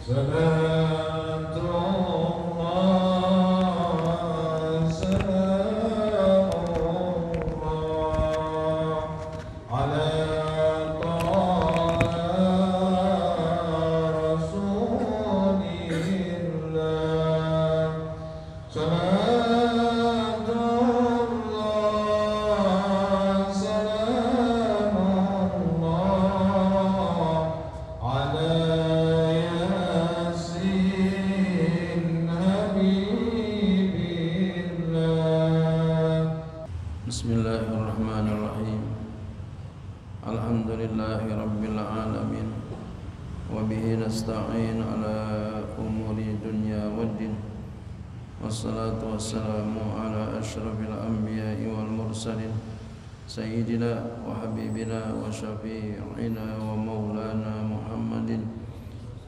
صلاة الله سلام الله على طه رسول الله صلاة الله سلام الله على Bismillahirrahmanirrahim. Alhamdulillahi rabbil alamin. Wa bihi nasta'in ala umuri dunya waddin. Wassalatu wassalamu ala asyrafil anbiya'i wal mursalin sayyidina wa habibina wa syafi'ina wa maulana Muhammadin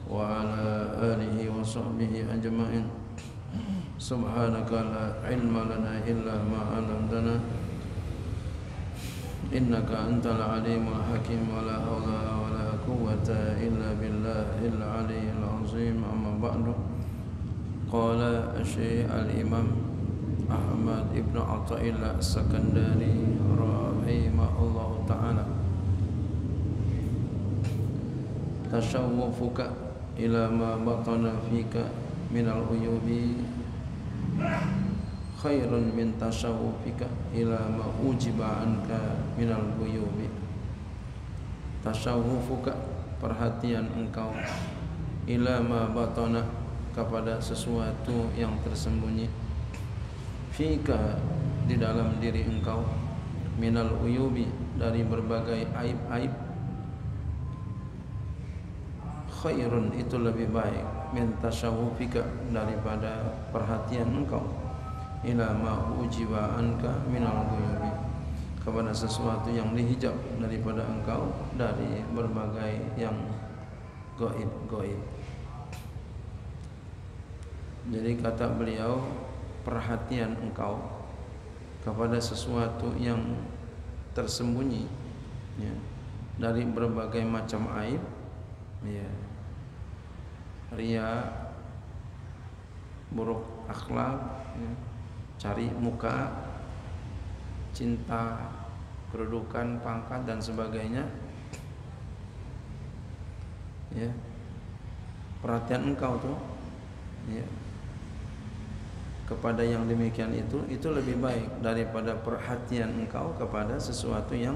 wa ala alihi wa sahbihi ajma'in. Subhanaka la ilma lana illa ma 'allamtana innaka antal alimul hakim wa la hawla wa la quwwata illa billahil aliyyil azim. Amma ba'du. Qala Syekh al-Imam Ahmad ibn Athaillah As-Sakandari rahimahullahu ta'ala, tashawwufuka ila ma batana fika minal uyubi khairun min tashawwufika ila ma ujiba anka minal ghuyubi. Tashawwufuka, perhatian engkau, ila ma batana, kepada sesuatu yang tersembunyi, fika, di dalam diri engkau, minal uyubi, dari berbagai aib-aib, khairun, itu lebih baik, min tashawwufika, daripada perhatian engkau, ila ma ujiba anka minal ghuyubi, kepada sesuatu yang dihijab daripada engkau dari berbagai yang gaib-gaib. Jadi kata beliau, perhatian engkau kepada sesuatu yang tersembunyi, ya, dari berbagai macam aib, ya, ria, buruk akhlak, ya, cari muka, cinta, kedudukan, pangkat dan sebagainya, ya, perhatian engkau tuh, ya, kepada yang demikian itu lebih baik daripada perhatian engkau kepada sesuatu yang,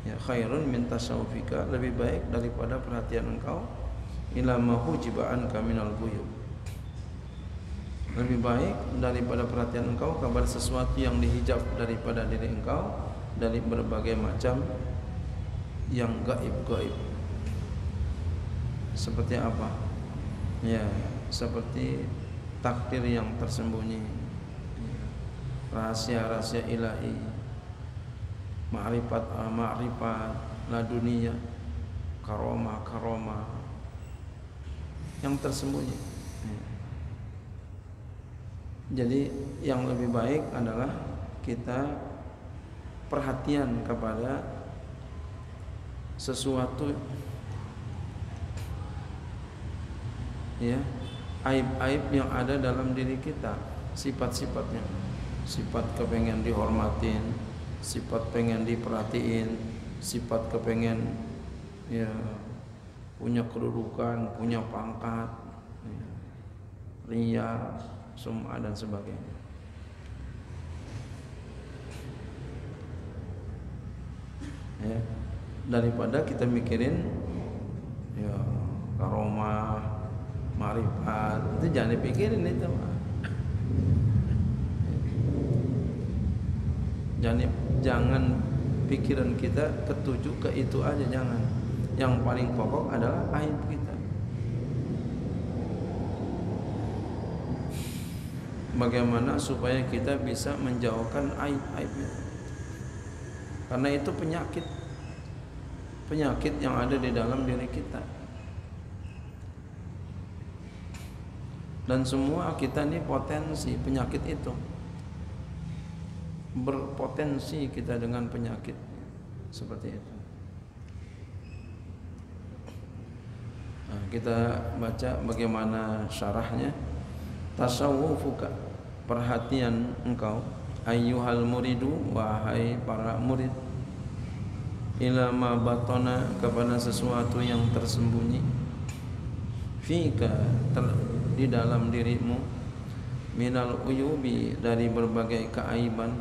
ya, khairun min tasawufika, lebih baik daripada perhatian engkau ila ma hujiba anka minal ghuyub, lebih baik daripada perhatian engkau kepada sesuatu yang dihijab daripada diri engkau dari berbagai macam yang gaib-gaib. Seperti apa? Ya, seperti takdir yang tersembunyi, rahasia-rahasia ilahi, ma'rifat laduniyah, karomah yang tersembunyi. Jadi yang lebih baik adalah kita perhatian kepada sesuatu, ya, aib-aib yang ada dalam diri kita, sifat-sifatnya, sifat kepengen dihormatin, sifat pengen diperhatiin, sifat kepengen, ya, punya kedudukan, punya pangkat, ya, ria, sum'ah dan sebagainya. Ya, daripada kita mikirin, ya, karomah, ma'rifat, itu jangan dipikirin itu. Jangan pikiran kita ketuju ke itu aja, jangan. Yang paling pokok adalah aib kita. Bagaimana supaya kita bisa menjauhkan aib-aibnya? Karena itu penyakit yang ada di dalam diri kita. Dan semua kita ini potensi penyakit itu, berpotensi kita dengan penyakit seperti itu. Nah, kita baca bagaimana syarahnya. Tasawwufuka, perhatian engkau, ayyuhal muridu, wahai para murid, ila ma batana, kepada sesuatu yang tersembunyi, fika, di dalam dirimu, minal uyubi, dari berbagai keaiban,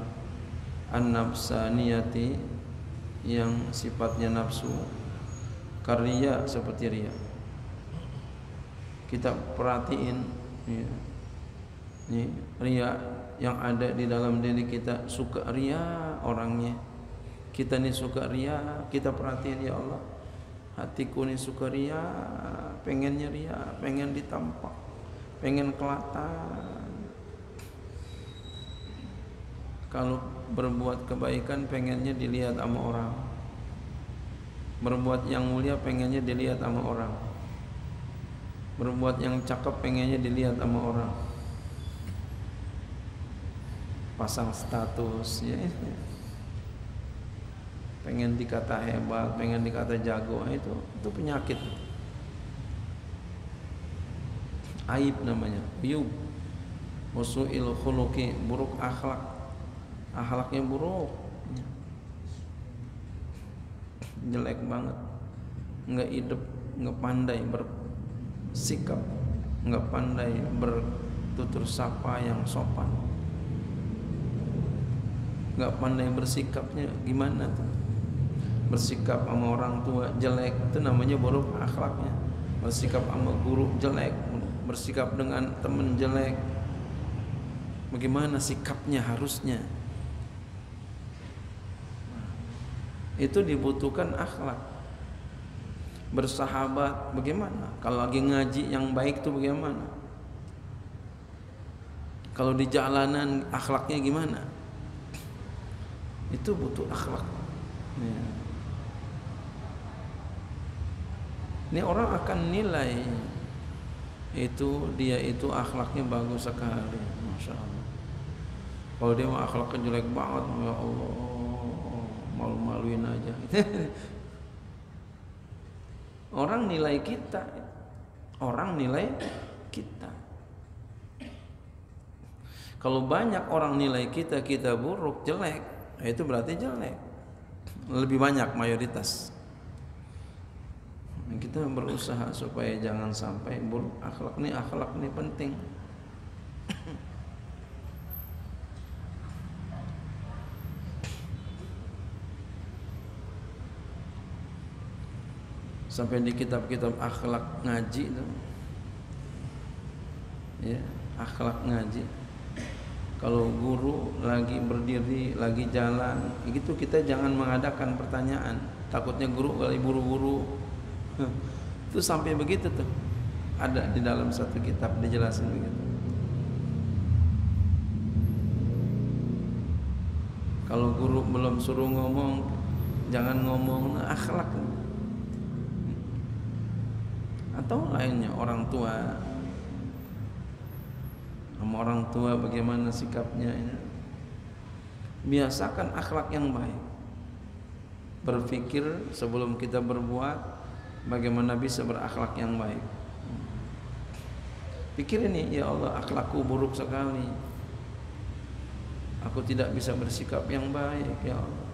an-nafsaniyati, yang sifatnya nafsu, karya, seperti riya. Kita perhatiin ya, ini riya yang ada di dalam diri kita. Suka riya orangnya, kita nih suka riya, kita perhatiin, ya Allah, hatiku nih suka riya, pengennya riya, pengen ditampak, pengen kelihatan. Kalau berbuat kebaikan pengennya dilihat sama orang, berbuat yang mulia pengennya dilihat sama orang, berbuat yang cakep pengennya dilihat sama orang, pasang status ya, pengen dikata hebat, pengen dikata jago, itu penyakit, aib namanya, yub, usuil khuluqi, buruk akhlak, akhlaknya buruk, jelek banget, nggak hidup, nggak pandai bersikap, nggak pandai bertutur sapa yang sopan, nggak pandai bersikapnya gimana tuh, bersikap sama orang tua jelek, itu namanya buruk akhlaknya. Bersikap sama guru jelek, bersikap dengan teman jelek, bagaimana sikapnya harusnya. Itu dibutuhkan akhlak. Bersahabat bagaimana, kalau lagi ngaji yang baik tuh bagaimana, kalau di jalanan akhlaknya gimana, itu butuh akhlak ya. Ini orang akan nilai itu, dia itu akhlaknya bagus sekali, Masya Allah. Kalau dia mah akhlaknya jelek banget, ya Allah, malu-maluin aja. Orang nilai kita, orang nilai kita. Kalau banyak orang nilai kita, kita buruk, jelek, itu berarti jelek. Lebih banyak, mayoritas. Kita berusaha supaya jangan sampai buruk akhlak. Akhlak ini penting. Sampai di kitab-kitab akhlak ngaji itu, ya, akhlak ngaji. Kalau guru lagi berdiri, lagi jalan, gitu kita jangan mengadakan pertanyaan. Takutnya guru kali buru-buru. Itu sampai begitu tuh. Ada di dalam satu kitab dijelasin begitu. Kalau guru belum suruh ngomong, jangan ngomong. Akhlak. Atau lainnya, orang tua, sama orang tua bagaimana sikapnya ini. Biasakan akhlak yang baik. Berpikir sebelum kita berbuat, bagaimana bisa berakhlak yang baik. Pikir ini, ya Allah, akhlakku buruk sekali, aku tidak bisa bersikap yang baik, ya Allah.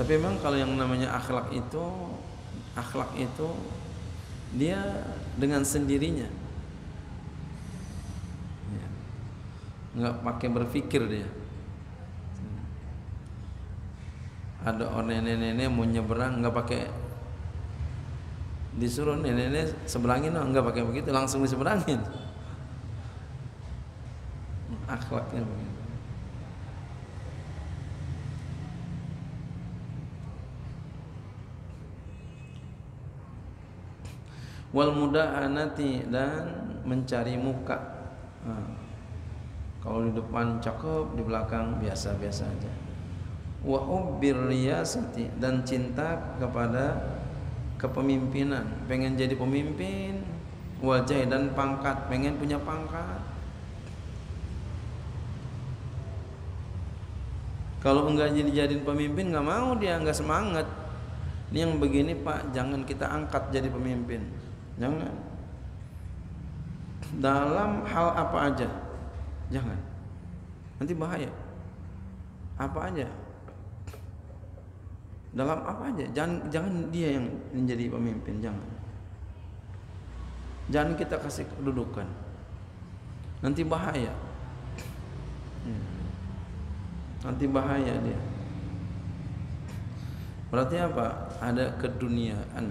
Tapi memang kalau yang namanya akhlak itu dia dengan sendirinya, ya, nggak pakai berpikir dia. Ada orang nenek-nenek mau nyeberang, nggak pakai disuruh nenek-nenek seberangin, nggak pakai begitu, langsung diseberangin. Akhlaknya begitu. Wal mudahanati, dan mencari muka. Kalau di depan cakep, di belakang biasa-biasa aja. Wa hubbir riyasati, dan cinta kepada kepemimpinan, pengen jadi pemimpin. Wajah dan pangkat, pengen punya pangkat. Kalau enggak dijadiin pemimpin nggak mau dia, nggak semangat. Ini yang begini Pak, jangan kita angkat jadi pemimpin. Jangan. Dalam hal apa aja, jangan. Nanti bahaya. Apa aja. Dalam apa aja, jangan dia yang menjadi pemimpin, jangan. Jangan kita kasih kedudukan. Nanti bahaya. Nanti bahaya dia. Berarti apa? Ada keduniaan.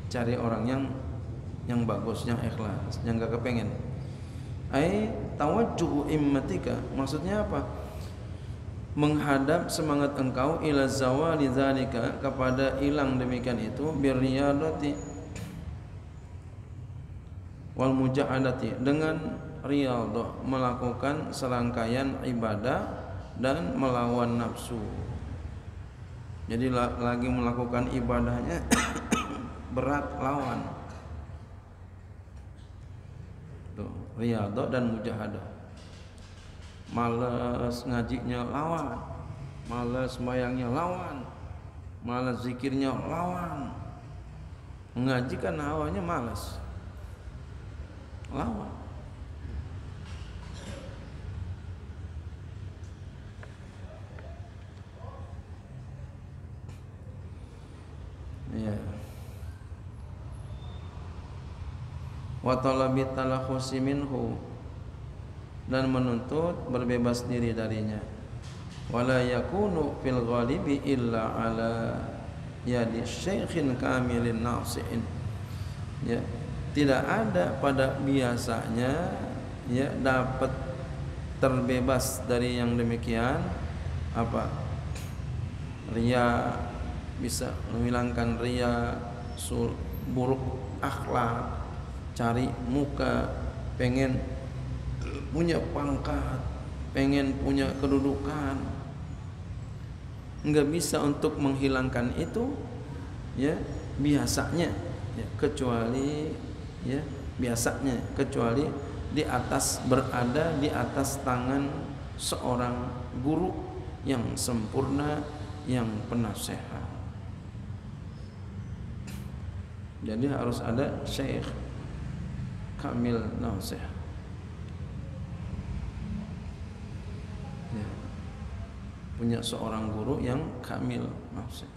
Cari orang yang bagus, yang ikhlas, yang gak kepengen. Ai tawajjuhu immatika, maksudnya apa? Menghadap semangat engkau ila zawali dzalika, kepada hilang demikian itu, birriyadati wal mujahadati, dengan riyadhah, melakukan serangkaian ibadah dan melawan nafsu. Jadi lagi melakukan ibadahnya berat, lawan. Tuh, riyadhah dan mujahadah. Malas ngajinya lawan, malas sembahyangnya lawan, malas zikirnya lawan. Ngaji kan awalnya malas, lawan. Ya. Wa talabi talakhusi minhu, dan menuntut berbebas diri darinya. Wala yakunu fil ghalibi illa ala yadi syaikhin kamilin nasihin. Ya, tidak ada pada biasanya ya dapat terbebas dari yang demikian apa? Riya, bisa menghilangkan riya, buruk akhlak, cari muka, pengen punya pangkat, pengen punya kedudukan. Enggak bisa untuk menghilangkan itu ya biasanya ya, kecuali ya biasanya kecuali di atas, berada di atas tangan seorang guru yang sempurna, yang penasehat. Jadi harus ada syekh kamil nasih. Ya. Punya seorang guru yang kamil nasih.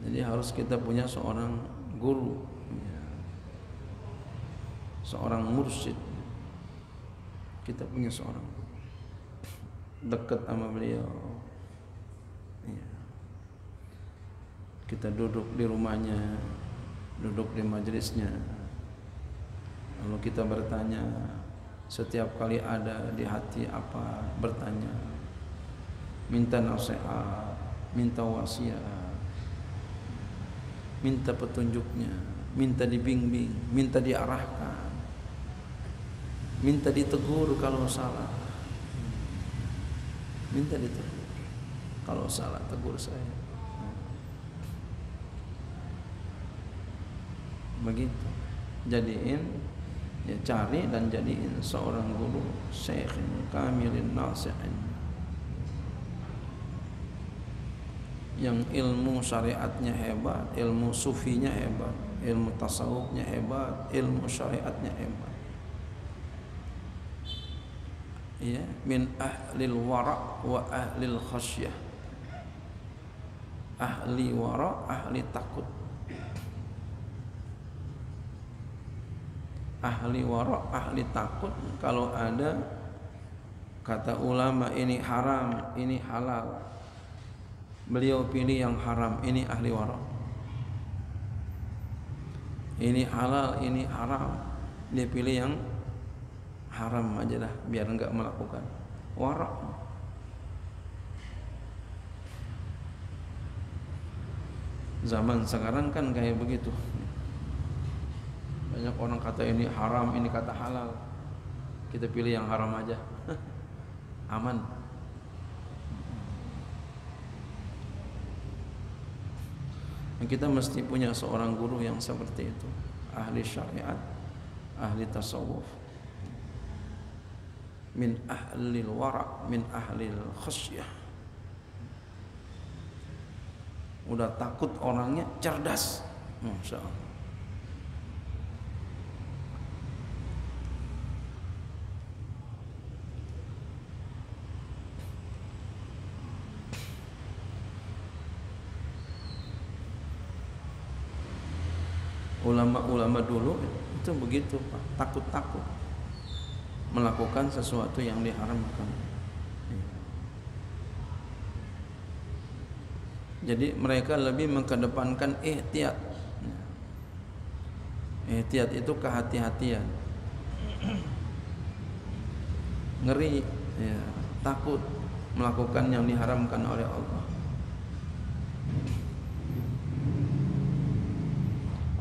Jadi harus kita punya seorang guru, ya. Seorang mursyid. Kita punya seorang dekat sama beliau. Ya. Kita duduk di rumahnya, duduk di majelisnya, lalu kita bertanya, setiap kali ada di hati apa, bertanya, minta nasihat, minta wasiat, minta petunjuknya, minta dibimbing, minta diarahkan, minta ditegur kalau salah, minta ditegur kalau salah, tegur saya. Begitu. Jadiin ya, cari dan jadiin seorang guru syekh kamilin nasihin, yang ilmu syariatnya hebat, ilmu sufinya hebat, ilmu tasawufnya hebat, ilmu syariatnya hebat. Ya, min ahlil wara' wa ahlil khasyah. Ahli wara', ahli takut. Ahli wara', ahli takut. Kalau ada kata ulama ini haram, ini halal, beliau pilih yang haram, ini ahli wara'. Ini halal, ini haram, dia pilih yang haram aja dah, biar enggak melakukan wara'. Zaman sekarang kan kayak begitu. Banyak orang kata ini haram, ini kata halal. Kita pilih yang haram aja. Aman. Kita mesti punya seorang guru yang seperti itu, ahli syariat, ahli tasawuf, min ahlil wara, min ahlil khasyah. Udah takut orangnya cerdas, Masya Allah. Ulama-ulama dulu itu begitu, Pak. Takut-takut melakukan sesuatu yang diharamkan. Jadi mereka lebih mengedepankan ihtiyat. Ihtiyat itu kehati-hatian. Ngeri, ya, takut melakukan yang diharamkan oleh Allah.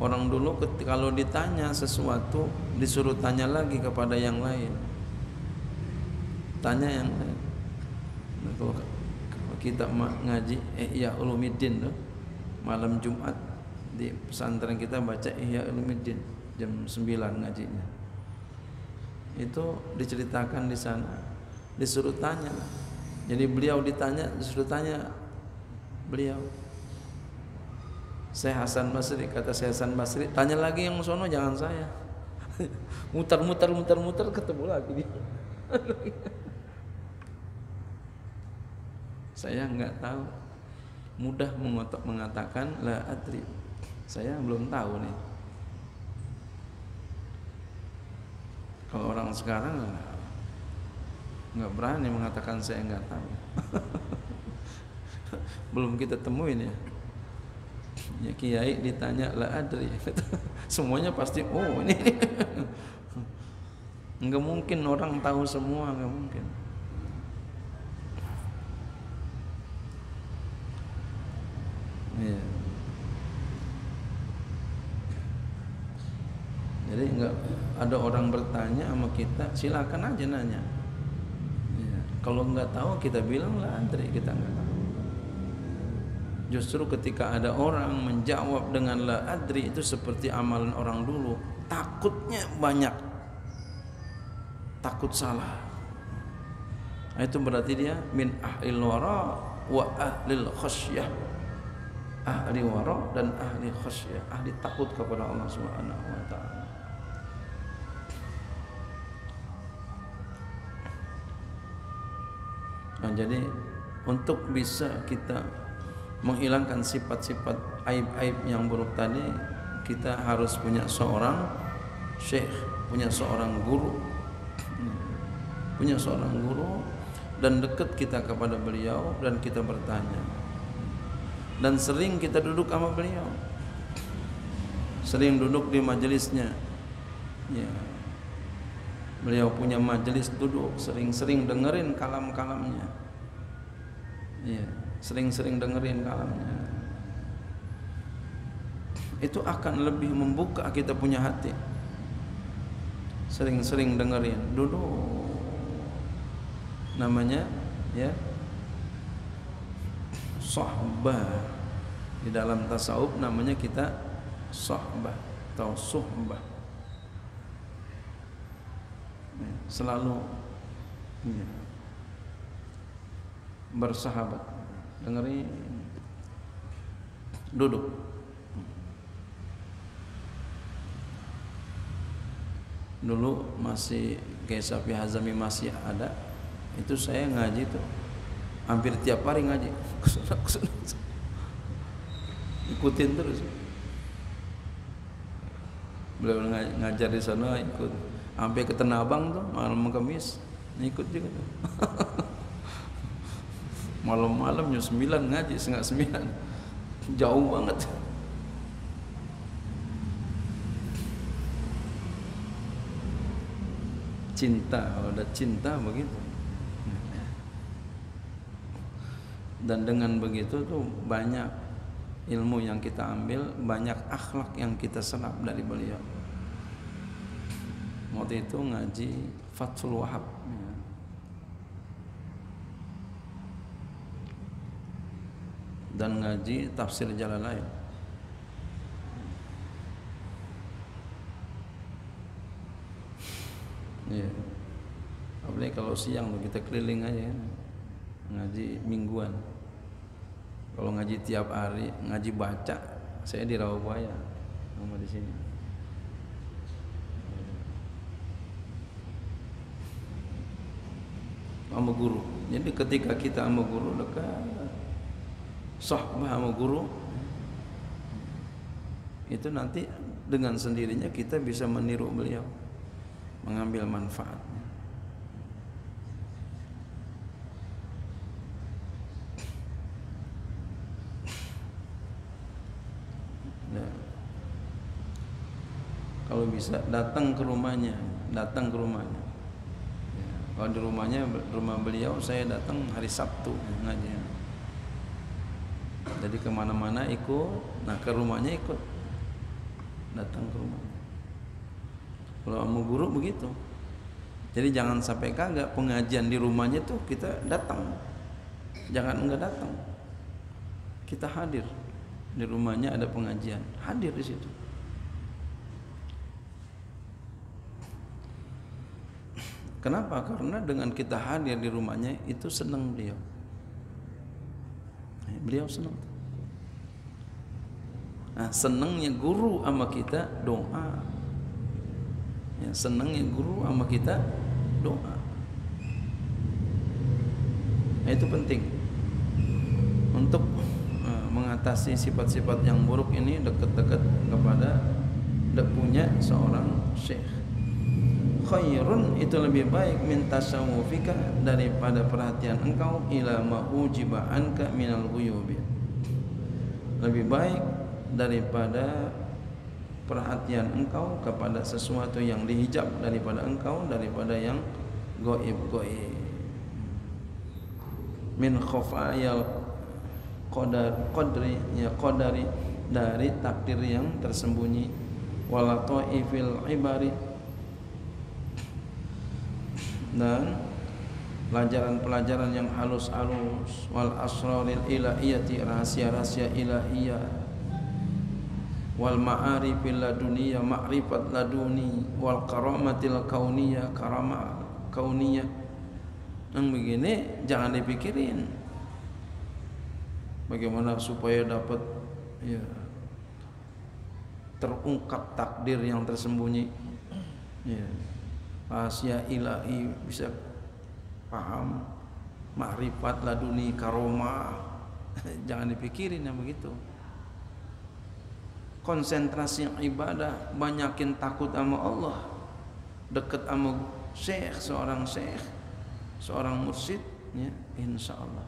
Orang dulu kalau ditanya sesuatu disuruh tanya lagi kepada yang lain. Tanya yang lain. Nah, kalau kita ngaji Ihya Ulumuddin tuh, malam Jumat di pesantren kita baca Ihya Ulumuddin jam 9 ngajinya. Itu diceritakan di sana, disuruh tanya. Jadi beliau ditanya, disuruh tanya beliau. Syekh Hasan Basri, kata Syekh Hasan Basri, tanya lagi yang sono, jangan saya. Muter ketemu lagi dia. Saya enggak tahu. Mudah mengatakan la adri. Saya belum tahu nih. Kalau orang sekarang enggak berani mengatakan saya enggak tahu. Belum kita temuin ya. Ya kiai ditanya la adri, semuanya pasti oh ini. Enggak mungkin orang tahu semua, enggak mungkin. Ya. Jadi enggak ada orang bertanya sama kita, silakan aja nanya. Ya. Kalau enggak tahu kita bilang la adri, kita enggak tahu. Justru ketika ada orang menjawab dengan la adri, itu seperti amalan orang dulu, takutnya banyak, takut salah. Itu berarti dia min ahlil wara wa ahlil khasyah. Ahli wara dan ahli khasyah, ahli takut kepada Allah Subhanahu wa taala. Nah, jadi untuk bisa kita menghilangkan sifat-sifat aib-aib yang buruk tadi, kita harus punya seorang syekh, punya seorang guru, dan dekat kita kepada beliau dan kita bertanya. Dan sering kita duduk sama beliau, sering duduk di majelisnya. Ya. Beliau punya majelis duduk, sering-sering dengerin kalam-kalamnya. Ya. Sering-sering dengerin kalamnya. Itu akan lebih membuka kita punya hati. Sering-sering dengerin, duduk. Namanya ya sohbah. Di dalam tasawuf namanya kita sohbah atau suhbah. Selalu ya, bersahabat. Dengerin, duduk. Dulu masih kayak Syafi'i Hazami masih ada, itu saya ngaji tuh hampir tiap hari ngaji. Ikutin terus. Beliau ngajar di sana, ikut sampai ke Tanah Abang tuh malam Kamis, ikut juga tuh. Malam-malam jam 9 ngaji, setengah 9, jauh banget. Cinta, kalau ada cinta begitu. Dan dengan begitu tuh banyak ilmu yang kita ambil, banyak akhlak yang kita serap dari beliau. Waktu itu ngaji Fathul Wahab, dan ngaji tafsir Jalalain. Ya. apalagi kalau siang tuh kita keliling aja kan. Ngaji mingguan. Kalau ngaji tiap hari, ngaji baca, saya di Rawabuaya sama di sini. Sama guru. Jadi ketika kita sama guru dekat, sohbah sama guru, itu nanti dengan sendirinya kita bisa meniru beliau, mengambil manfaatnya. Nah, kalau bisa datang ke rumahnya. Kalau di rumah beliau saya datang hari Sabtu ngaji. Jadi kemana-mana ikut, nah ke rumahnya ikut, datang ke rumahnya. Kalau sama guru begitu. Jadi jangan sampai kagak pengajian di rumahnya tuh kita datang, jangan enggak datang. Kita hadir di rumahnya, ada pengajian, hadir di situ. Kenapa? Karena dengan kita hadir di rumahnya itu senang beliau. Beliau senang. Nah, senangnya guru sama kita doa. Ya, senangnya guru sama kita doa. Nah, itu penting untuk mengatasi sifat-sifat yang buruk ini, dekat-dekat kepada punya seorang syekh. Khairun, itu lebih baik min tasawufika, daripada perhatian engkau ila ma ujiba anka minal ghuyubi, lebih baik daripada perhatian engkau kepada sesuatu yang dihijab daripada engkau, daripada yang gaib-gaib. Min khafayal qadri, ya qadari, dari takdir yang tersembunyi, wala ta'ifil ibari, dan pelajaran-pelajaran yang halus-halus, wal asraril ilahiyati, rahasia-rahasia ilahiyah, wal ma'arifil laduniyah, ma'rifat laduni, wal karamatil kauniyah, karamah kauniyah. Yang begini jangan dipikirin bagaimana supaya dapat, ya, terungkap takdir yang tersembunyi, ya, rahasia ilahi bisa paham, ma'rifat laduni, karomah. Jangan dipikirin yang begitu. Konsentrasi ibadah, banyakin takut sama Allah, dekat sama syekh, seorang mursyid, ya, insya Allah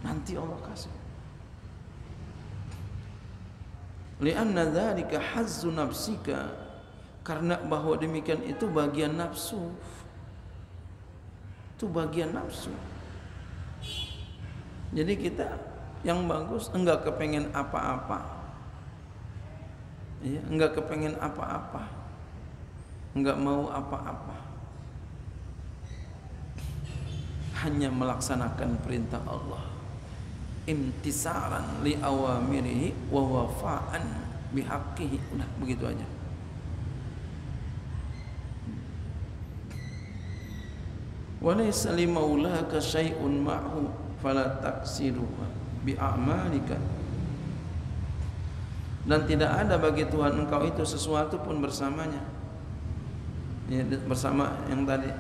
nanti Allah kasih. Lianna dzalika hazzu nafsika, karena bahwa demikian itu bagian nafsu. Itu bagian nafsu. Jadi kita yang bagus enggak kepengen apa-apa. Ya, enggak kepengen apa-apa. Enggak mau apa-apa. Hanya melaksanakan perintah Allah, imtisalan li awamirihi wa wafa'an bihaqqihi. Udah begitu aja. Wa laysa li maulaka syai'un ma'hu fala taksiru bi a'malika, dan tidak ada bagi Tuhan engkau itu sesuatu pun bersamanya, ya, bersama yang tadi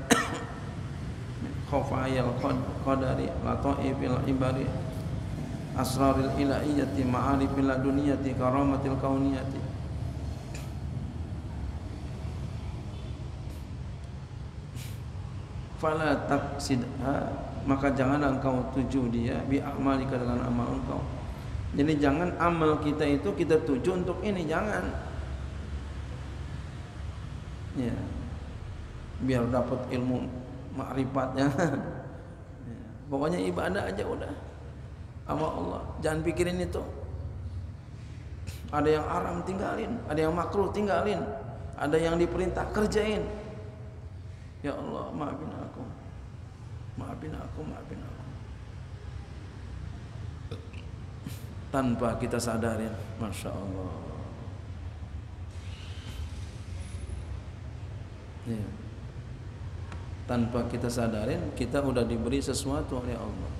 khafayal qadari, lataifil ibari, asraril ilahiyati, ma'arifil laduniyati, karamatil kauniyati. Fala taqsidha, maka janganlah engkau tuju dia bi amalika, dengan amal engkau. Jadi jangan amal kita itu kita tuju untuk ini, jangan. Ya. Biar dapat ilmu ma'rifatnya. Ya. Pokoknya ibadah aja udah. Sama Allah, jangan pikirin itu. Ada yang haram tinggalin, ada yang makruh tinggalin, ada yang diperintah kerjain. Ya Allah, maafin aku. Tanpa kita sadarin, Masya Allah. Ya. Tanpa kita sadarin, kita udah diberi sesuatu oleh Allah.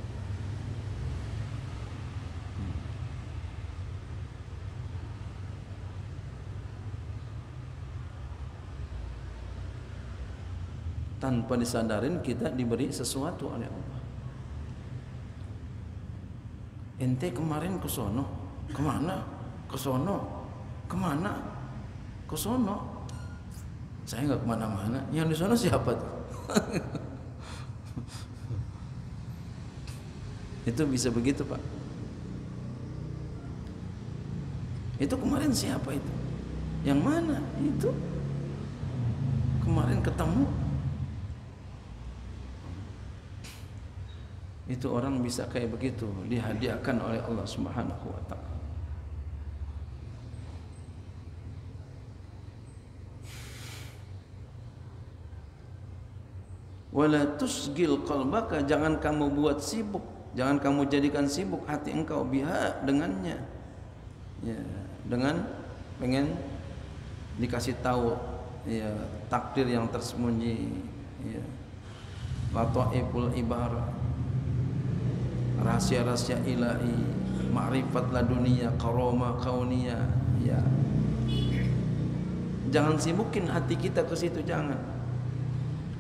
Tanpa disadarin kita diberi sesuatu oleh Allah. Ente kemarin ke sono, kemana? Ke sono, kemana? Ke sono. Saya nggak kemana-mana. Yang di sono siapa tuh? Itu bisa begitu, Pak. Itu kemarin siapa itu? Yang mana? Itu kemarin ketemu. Itu orang bisa kayak begitu, dihadiahkan oleh Allah Subhanahu wa taala. Wala tusgil qalbaka, jangan kamu buat sibuk, jangan kamu jadikan sibuk hati engkau biha dengannya. Ya, dengan pengen dikasih tahu ya takdir yang tersembunyi, ya. Lataiful ibarah, rahasia-rahasia ilahi, ma'rifat laduniyah, karomah kauniyah, ya. Jangan sibukin hati kita ke situ, jangan.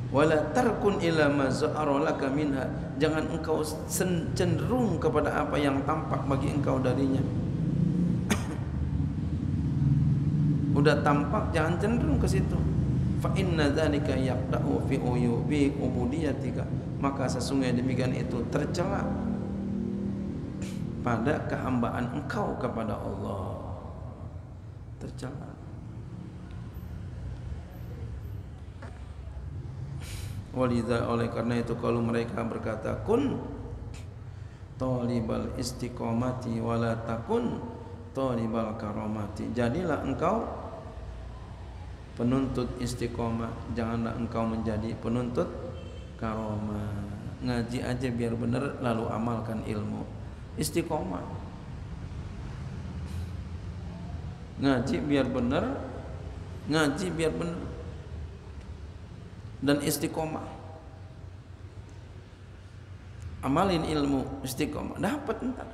Wala tarkun ila ma za'ara laka minha, jangan engkau cenderung kepada apa yang tampak bagi engkau darinya. Udah tampak, jangan cenderung ke situ. Fa inna dzalika yaqda'u fi uyubi ubudiyatika, maka sesungguhnya demikian itu tercela pada kehambaan engkau kepada Allah. Tercela. Walidha, oleh karena itu kalau mereka berkata kun talibal istiqomati wala takun talibal karomati, jadilah engkau penuntut istiqomah, janganlah engkau menjadi penuntut karomah. Ngaji aja biar benar, lalu amalkan ilmu. Istiqomah, ngaji biar benar, ngaji biar benar, dan istiqomah. Amalin ilmu, istiqomah, dapat ntar,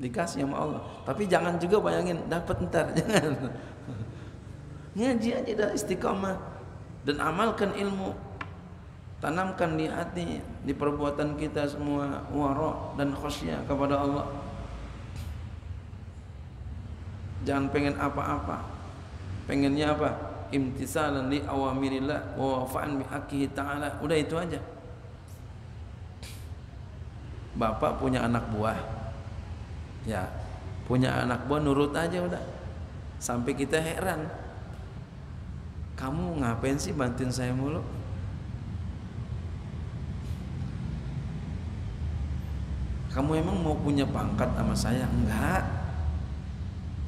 dikasih sama Allah. Tapi jangan juga bayangin dapat ntar, jangan. Ngaji aja dah, istiqomah, dan amalkan ilmu. Tanamkan di hati, di perbuatan kita semua wara' dan khasyah kepada Allah. Jangan pengen apa-apa, pengennya apa? Imtisalan li awamirillah wa wafa'an bihaqqihi ta'ala. Udah itu aja. Bapak punya anak buah, ya, punya anak buah nurut aja udah. Sampai kita heran, kamu ngapain sih bantuin saya mulu? Kamu emang mau punya pangkat sama saya? Enggak.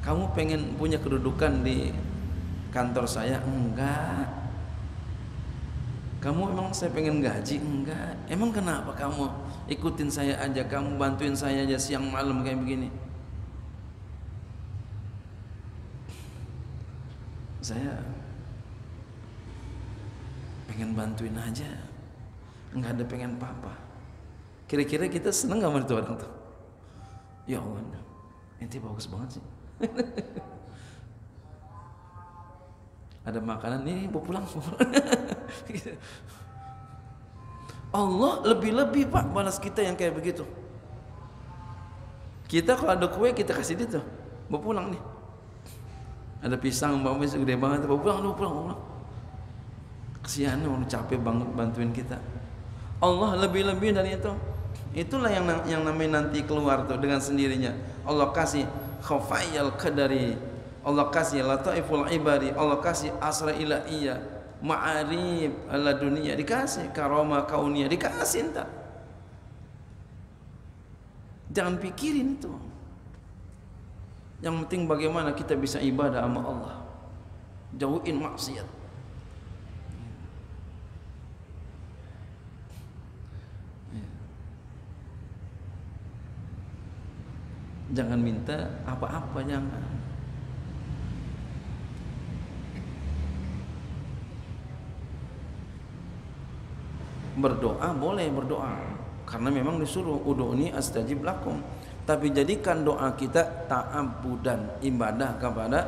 Kamu pengen punya kedudukan di kantor saya? Enggak. Kamu emang saya pengen gaji? Enggak. Emang kenapa kamu ikutin saya aja, kamu bantuin saya aja siang malam kayak begini? Saya pengen bantuin aja, enggak ada pengen apa-apa. Kira-kira kita seneng gak sama itu orang tuh? Ya Allah, ente bagus banget sih. Ada makanan nih, mau pulang. Allah lebih-lebih Pak balas kita yang kayak begitu. Kita kalau ada kue kita kasih dia tuh, mau pulang nih. Ada pisang bawahnya segede banget, mau pulang, mau pulang. Kesian, udah capek banget bantuin kita. Allah lebih-lebih dari itu. Itulah yang namanya nanti keluar tuh dengan sendirinya. Allah kasih khafayal qadari, Allah kasih lataiful ibari, Allah kasih asra ilaiyah, ma'arif ala dunia, dikasih karomah kauniyah, dikasih entar. Jangan pikirin itu. Yang penting bagaimana kita bisa ibadah sama Allah, jauhin maksiat. Jangan minta apa-apa, jangan. Berdoa boleh berdoa karena memang disuruh ud'uni astajib lakum. Tapi jadikan doa kita ta'abbudan, ibadah kepada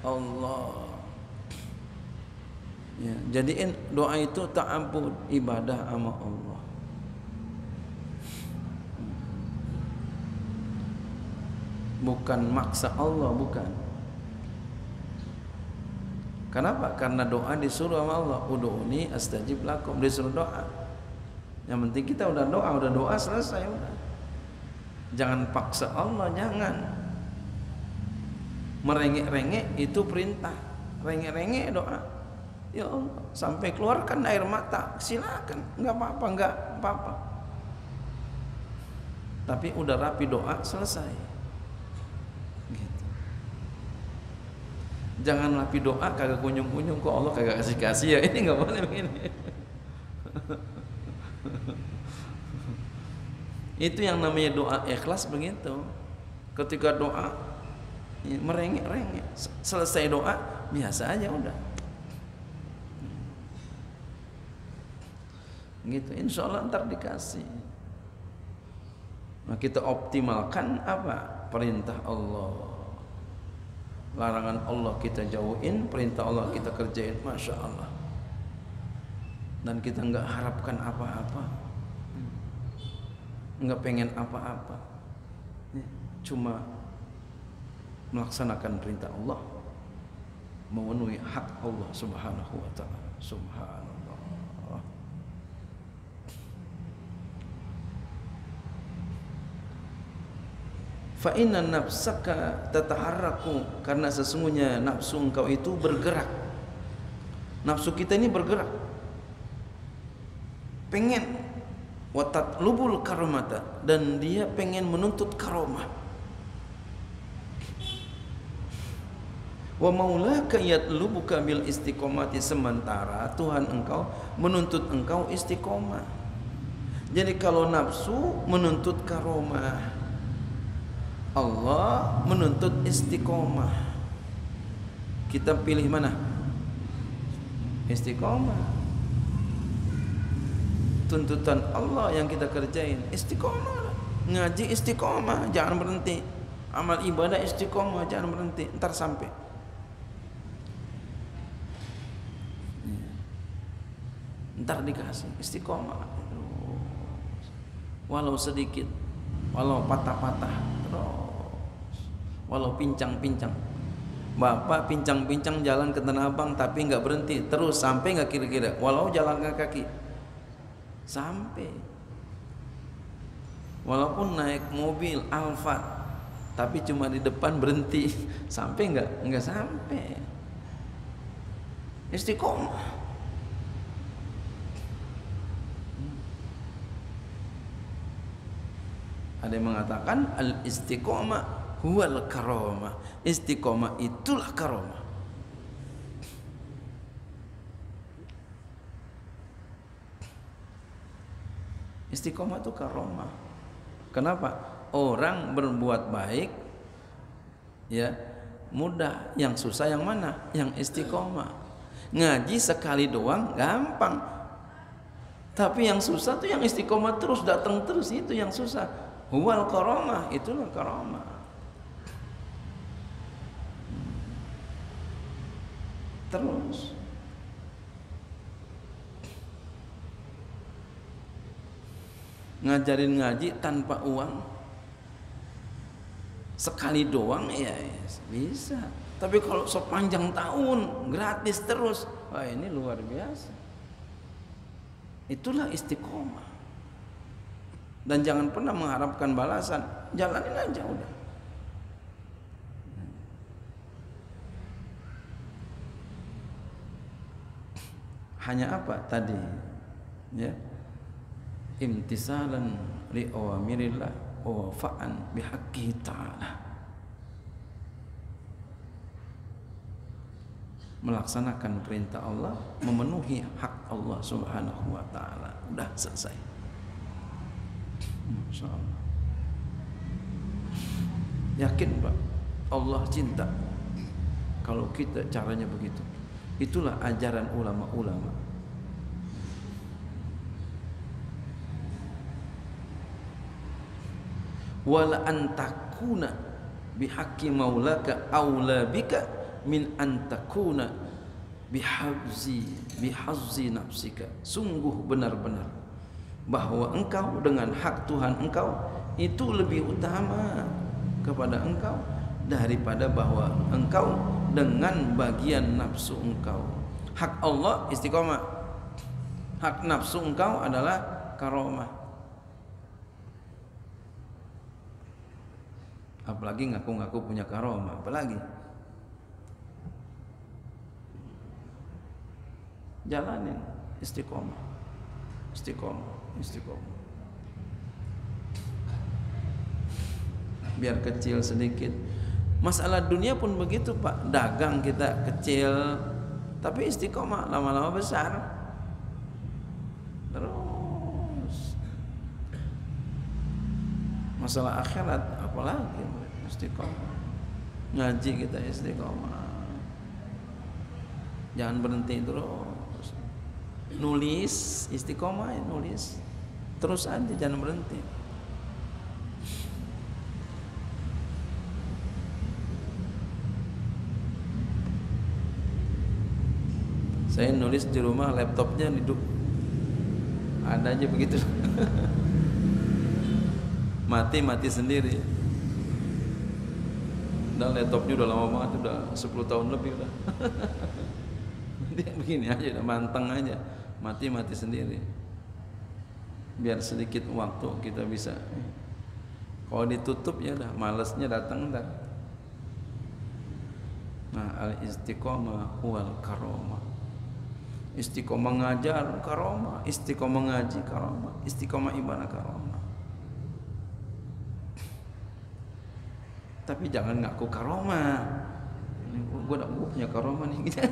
Allah. Ya, jadiin doa itu ta'abbud, ibadah sama Allah. Bukan maksa Allah, bukan. Kenapa? Karena doa disuruh sama Allah, ud'uni astajib lakum, disuruh doa. Yang penting kita udah doa selesai udah. Jangan paksa Allah, jangan. Merengek-rengek itu perintah, rengek-rengek doa. Ya Allah, sampai keluarkan air mata, silakan, nggak apa-apa. Tapi udah rapi doa selesai. Gitu. Jangan rapi doa kagak kunjung-kunjung, kok Allah kagak kasih ya, ini nggak boleh begini. Itu yang namanya doa ikhlas begitu. Ketika doa merengek-rengek, selesai doa biasa aja udah. Gitu, insya Allah ntar dikasih. Nah, kita optimalkan apa? Perintah Allah, larangan Allah kita jauhin, perintah Allah kita kerjain, masya Allah. Dan kita nggak harapkan apa-apa, nggak pengen apa-apa, cuma melaksanakan perintah Allah, memenuhi hak Allah Subhanahu wa ta'ala. Subhanallah. Fa inna nafsaka tataharraku, karena sesungguhnya nafsu engkau itu bergerak. Nafsu kita ini bergerak, pengen watat lubul karomata, dan dia pengen menuntut karomah. Wa maulaka yatlubuka bil istiqomati, sementara Tuhan engkau menuntut engkau istiqomah. Jadi kalau nafsu menuntut karomah, Allah menuntut istiqomah. Kita pilih mana? Istiqomah. Tuntutan Allah yang kita kerjain istiqomah. Ngaji istiqomah, jangan berhenti. Amal ibadah istiqomah, jangan berhenti, ntar sampai. Ntar dikasih istiqomah. Walau sedikit, walau patah-patah, terus walau pincang-pincang. Bapak pincang-pincang jalan ke Tanah Abang tapi nggak berhenti, terus sampai nggak kira-kira? Walau jalan kaki sampai. Walaupun naik mobil Alphard tapi cuma di depan berhenti, sampai nggak sampai. Istiqomah. Ada yang mengatakan al-istiqomah huwal karomah. Istiqomah itulah karomah. Istiqomah itu karomah. Kenapa? Orang berbuat baik ya mudah, yang susah yang mana? Yang istiqomah. Ngaji sekali doang gampang, tapi yang susah tuh yang istiqomah terus, datang terus, itu yang susah. Huwal karomah, itulah karomah. Terus ngajarin ngaji tanpa uang sekali doang ya bisa, tapi kalau sepanjang tahun gratis terus, wah ini luar biasa. Itulah istiqomah. Dan jangan pernah mengharapkan balasan, jalanin aja udah. Hanya apa tadi? Ya. Imtisalan li awamirillah wa wafa'an bihaqqi ta'ala. Melaksanakan perintah Allah, memenuhi hak Allah Subhanahu wa ta'ala. Udah selesai. Masya Allah. Yakin Pak, Allah cinta kalau kita caranya begitu. Itulah ajaran ulama-ulama. wala antakuna bihaqqi maulaka aula bika min antakuna bihazzi nafsika. Sungguh benar-benar bahwa engkau dengan hak Tuhan engkau itu lebih utama kepada engkau daripada bahwa engkau dengan bagian nafsu engkau. Hak Allah istiqomah, hak nafsu engkau adalah karomah. Apalagi ngaku-ngaku punya karomah, apalagi jalanin istiqomah, istiqomah, istiqomah. Biar kecil sedikit. Masalah dunia pun begitu Pak. Dagang kita kecil, tapi istiqomah lama-lama besar. Terus masalah akhirat apalagi istiqomah. Ngaji kita istiqomah. Jangan berhenti terus. Nulis istiqomah, nulis terus aja, jangan berhenti. Saya nulis di rumah, laptopnya hidup, ada aja begitu. mati sendiri. Dan laptopnya udah lama banget, udah 10 tahun lebih udah. Dia begini aja, udah manteng aja, mati sendiri. Biar sedikit waktu kita bisa. Kalau ditutup ya udah, malesnya datang ntar. Nah, al-istiqomah wal karomah. Istiqomah ngajar karomah, istiqomah ngaji karomah, istiqomah ibadah karomah. Tapi jangan ngaku karomah. Gue punya karomah nih, gitu.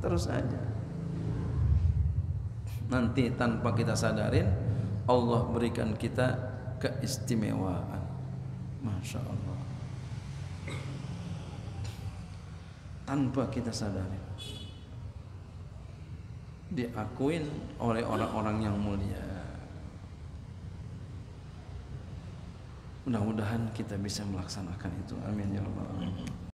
Terus aja. Nanti tanpa kita sadarin, Allah berikan kita keistimewaan. Masya Allah. Tanpa kita sadari, diakuin oleh orang-orang yang mulia. Mudah-mudahan kita bisa melaksanakan itu. Amin ya rabbal alamin.